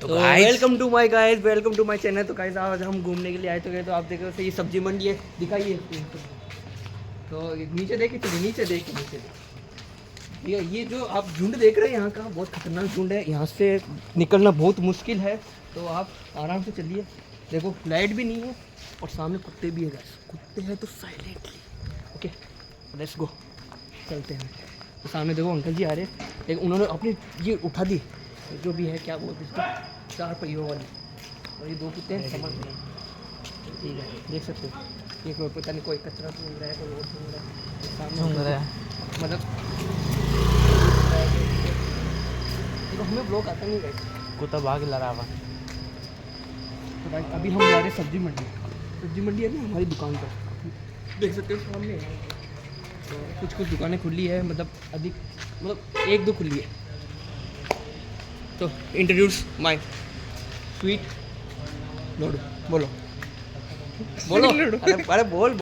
तो welcome to my guys, welcome to my channel. तो guys आज हम घूमने के लिए आए तो आप देख रहे हो ये सब्जी मंडी है, दिखाइए। तो नीचे देखिए, चलिए नीचे देखिए। ये जो आप झुंड देख रहे हैं यहाँ का बहुत खतरनाक झुंड है, यहाँ से निकलना बहुत मुश्किल है। तो आप आराम से चलिए। देखो लाइट भी नहीं है और सामने कुत्ते भी है गाइस, कुत्ते हैं तो साइलेंटली। ओके लेट्स गो, चलते हैं। तो सामने देखो अंकल जी आ रहे हैं, लेकिन उन्होंने अपनी ये उठा दी जो भी है, क्या बोलते हैं इसको, 4 पहियों वाली। और ये 2 कुत्ते हैं, समझ रहे हैं। ठीक है, देख सकते हो। ये कोई पता नहीं, कोई कचरा सूंघ रहा है, कोई और सूंघ रहा है। सामने मतलब देखो हमें ब्लॉक आता नहीं है, कुत्ता भाग लड़ा हुआ। तो भाई अभी हम जा रहे हैं सब्जी मंडी। सब्जी मंडी है ना हमारी दुकान पर, देख सकते हो सामने। तो कुछ दुकानें खुली है, मतलब अधिक, मतलब 1-2 खुली है। तो इंट्रोड्यूस माय स्वीट लोडू, बोलो बोलो, अरे बोल।